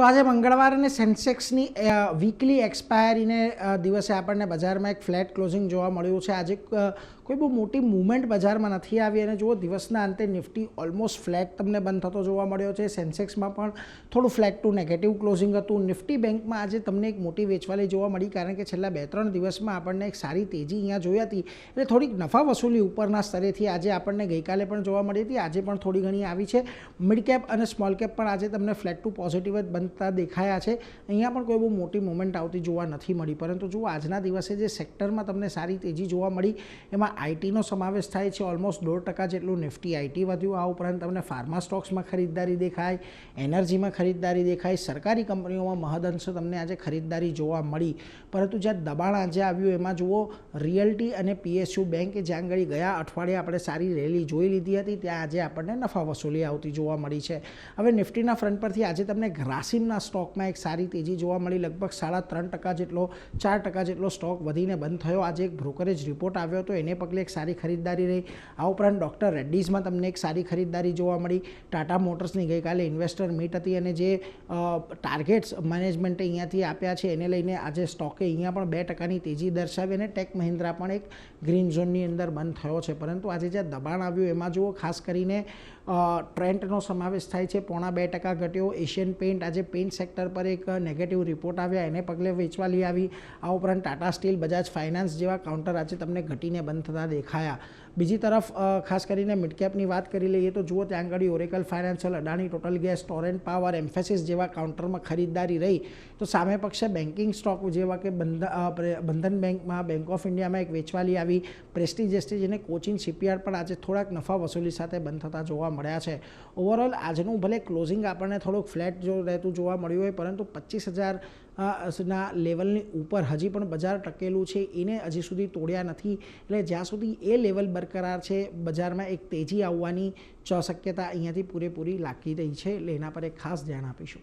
તો આજે મંગળવાર અને સેન્સેક્સની વીકલી એક્સપાયરીને દિવસે આપણને બજારમાં એક ફ્લેટ ક્લોઝિંગ જોવા મળ્યું છે। આજે કોઈ બહુ મોટી મૂવમેન્ટ બજારમાં નથી આવી અને જુઓ દિવસના અંતે નિફ્ટી ઓલમોસ્ટ ફ્લેટ તમને બંધ થતો જોવા મળ્યો છે। સેન્સેક્સમાં પણ થોડું ફ્લેટ ટુ નેગેટિવ ક્લોઝિંગ હતું। નિફ્ટી બેંકમાં આજે તમને એક મોટી વેચવાલી જોવા મળી, કારણ કે છેલ્લા 2-3 દિવસમાં આપણને એક સારી તેજી અહીંયા જોઈ હતી, એટલે થોડીક નફા વસૂલી ઉપરના સ્તરેથી આજે આપણને ગઈકાલે પણ જોવા મળી હતી, આજે પણ થોડી ઘણી આવી છે। મિડ કેપ અને સ્મોલ કેપ પણ આજે તમને ફ્લેટ ટુ પોઝિટિવ જ બનતા દેખાયા છે। અહીંયા પણ કોઈ બહુ મોટી મૂવમેન્ટ આવતી જોવા નથી મળી, પરંતુ જુઓ આજના દિવસે જે સેક્ટરમાં તમને સારી તેજી જોવા મળી એમાં આઈટીનો સમાવેશ થાય છે। ઓલમોસ્ટ 1.5% જેટલું નિફ્ટી આઈટી વધ્યું। આ ઉપરાંત તમને ફાર્મા સ્ટોક્સમાં ખરીદદારી દેખાય, એનર્જીમાં ખરીદદારી દેખાય, સરકારી કંપનીઓમાં મહદઅંશે તમને આજે ખરીદદારી જોવા મળી। પરંતુ જ્યાં દબાણ આજે આવ્યું એમાં જુઓ રિયલ્ટી અને પીએસયુ બેંક કે જ્યાં આગળ ગયા અઠવાડિયે આપણે સારી રેલી જોઈ લીધી હતી, ત્યાં આજે આપણને નફા વસૂલી આવતી જોવા મળી છે। હવે નિફ્ટીના ફ્રન્ટ પરથી આજે તમને ગ્રાસિમના સ્ટોકમાં એક સારી તેજી જોવા મળી, લગભગ 3.5% જેટલો 4% જેટલો સ્ટોક વધીને બંધ થયો। આજે એક બ્રોકરેજ રિપોર્ટ આવ્યો હતો, એને પગલે એક સારી ખરીદદારી રહી। આ ઉપરાંત ડૉક્ટર રેડ્ડીઝમાં તમને એક સારી ખરીદદારી જોવા મળી। ટાટા મોટર્સની ગઈકાલે ઇન્વેસ્ટર મીટ હતી અને જે ટાર્ગેટ્સ મેનેજમેન્ટે અહીંયાથી આપ્યા છે એને લઈને આજે સ્ટોકે અહીંયા પણ 2%ની તેજી દર્શાવી અને ટેક મહિન્દ્રા પણ એક ગ્રીન ઝોનની અંદર બંધ થયો છે। પરંતુ આજે જે દબાણ આવ્યું એમાં જુઓ ખાસ કરીને ટ્રેન્ટનો સમાવેશ થાય છે, 0.5% ઘટ્યો। એશિયન પેઇન્ટ આજે પેઇન્ટ સેક્ટર પર એક નેગેટિવ રિપોર્ટ આવ્યા, એને પગલે વેચવાલી આવી। આ ઉપરાંત ટાટા સ્ટીલ, બજાજ ફાઇનાન્સ જેવા કાઉન્ટર આજે તમને ઘટીને બંધ થતા દેખાયા। બીજી તરફ ખાસ કરીને મિડકેપની વાત કરી લઈએ તો જુઓ ત્યાં આગળ Oracle financial, Adani total gas, Torrent power, emphasis જેવા કાઉન્ટરમાં ખરીદદારી રહી। તો સામે પક્ષે બેન્કિંગ સ્ટોક જેવા કે બંધન બેંકમાં, બેંક ઓફ ઇન્ડિયામાં એક વેચવાલી આવી। પ્રેસ્ટીજ એસ્ટેજ અને કોચિન શિપયાર્ડ પણ આજે થોડાક નફા વસૂલી સાથે બંધ થતા જોવા મળ્યા છે। ઓવરઓલ આજનું ભલે ક્લોઝિંગ આપણને થોડુંક ફ્લેટ રહેતું જોવા મળ્યું હોય, પરંતુ 25,000 ના લેવલની ઉપર હજી પણ બજાર ટકેલું છે, એને હજી સુધી તોડ્યા નથી। એટલે જ્યાં સુધી એ લેવલ બરકરાર છે, બજારમાં એક તેજી આવવાની શક્યતા અહીંયાથી પૂરેપૂરી લાગી રહી છે, એટલે એના પર એક ખાસ ધ્યાન આપીશું।